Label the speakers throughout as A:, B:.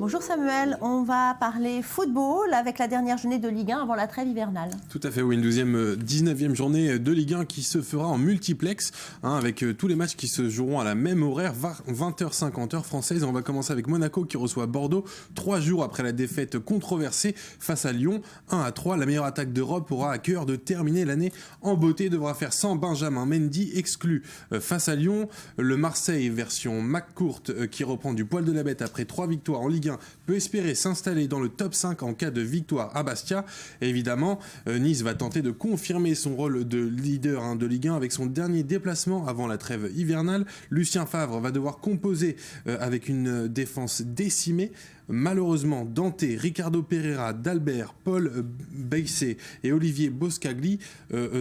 A: Bonjour Samuel, on va parler football avec la dernière journée de Ligue 1 avant la trêve hivernale.
B: Tout à fait, oui, une 19e journée de Ligue 1 qui se fera en multiplex, avec tous les matchs qui se joueront à la même horaire, 20h50 heure française. On va commencer avec Monaco qui reçoit Bordeaux 3 jours après la défaite controversée face à Lyon, 1-3. La meilleure attaque d'Europe aura à cœur de terminer l'année en beauté, devra faire sans Benjamin Mendy exclu face à Lyon. Le Marseille version McCourt qui reprend du poil de la bête après 3 victoires en Ligue 1 peut espérer s'installer dans le top 5 en cas de victoire à Bastia. Et évidemment, Nice va tenter de confirmer son rôle de leader de Ligue 1 avec son dernier déplacement avant la trêve hivernale. Lucien Favre va devoir composer avec une défense décimée. Malheureusement, Dante, Ricardo Pereira, Dalbert, Paul Beissé et Olivier Boscagli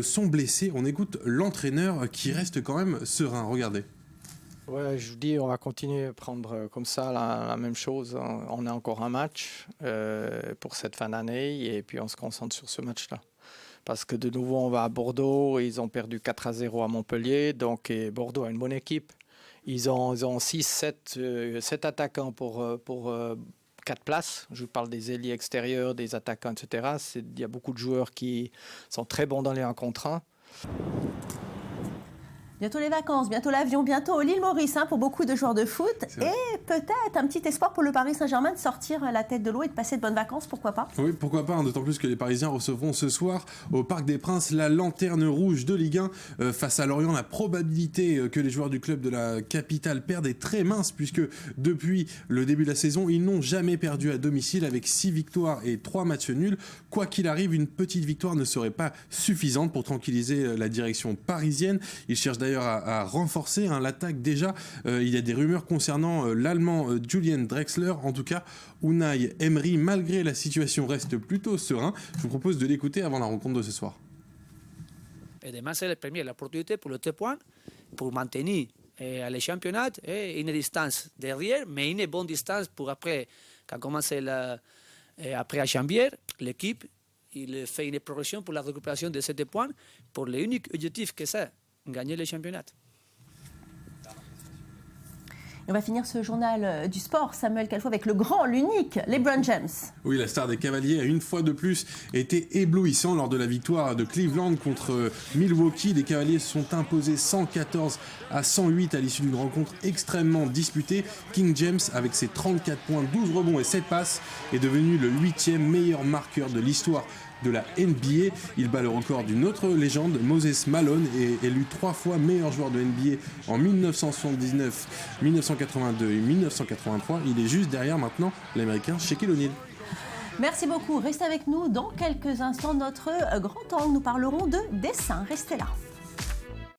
B: sont blessés. On écoute l'entraîneur qui reste quand même serein. Regardez.
C: Ouais, je vous dis, on va continuer à prendre comme ça la même chose. On a encore un match pour cette fin d'année et puis on se concentre sur ce match-là. Parce que de nouveau, on va à Bordeaux. Ils ont perdu 4-0 à Montpellier. Donc Bordeaux a une bonne équipe. Ils ont 7 attaquants pour 4 places. Je vous parle des ailiers extérieurs, des attaquants, etc. Il y a beaucoup de joueurs qui sont très bons dans les 1 contre 1.
A: Bientôt les vacances, bientôt l'avion, bientôt l'île Maurice pour beaucoup de joueurs de foot. Et peut-être un petit espoir pour le Paris Saint-Germain de sortir la tête de l'eau et de passer de bonnes vacances, pourquoi pas?
B: Oui, pourquoi pas, d'autant plus que les Parisiens recevront ce soir au Parc des Princes la lanterne rouge de Ligue 1 face à Lorient. La probabilité que les joueurs du club de la capitale perdent est très mince puisque depuis le début de la saison, ils n'ont jamais perdu à domicile avec 6 victoires et 3 matchs nuls. Quoi qu'il arrive, une petite victoire ne serait pas suffisante pour tranquilliser la direction parisienne. Ils cherchent d'ailleurs à renforcer l'attaque déjà. Il y a des rumeurs concernant l'Allemand Julian Drexler. En tout cas, Unai Emery, malgré la situation, reste plutôt serein. Je vous propose de l'écouter avant la rencontre de ce soir.
D: Et demain, c'est la première opportunité pour le 3 points, pour maintenir le championnat et une distance derrière, mais une bonne distance pour après, quand commence après à janvier, l'équipe il fait une progression pour la récupération de 7 points pour l'unique objectif que c'est gagner le championnat.
A: On va finir ce journal du sport, Samuel Calfo, avec le grand, l'unique, LeBron James.
B: Oui, la star des Cavaliers a une fois de plus été éblouissant lors de la victoire de Cleveland contre Milwaukee. Les Cavaliers se sont imposés 114-108 à l'issue d'une rencontre extrêmement disputée. King James, avec ses 34 points, 12 rebonds et 7 passes, est devenu le 8e meilleur marqueur de l'histoire de la NBA. Il bat le record d'une autre légende, Moses Malone, est élu 3 fois meilleur joueur de NBA en 1979, 1982 et 1983. Il est juste derrière maintenant l'Américain Shaquille O'Neal.
A: Merci beaucoup. Restez avec nous dans quelques instants. Notre grand angle, nous parlerons de dessin. Restez là.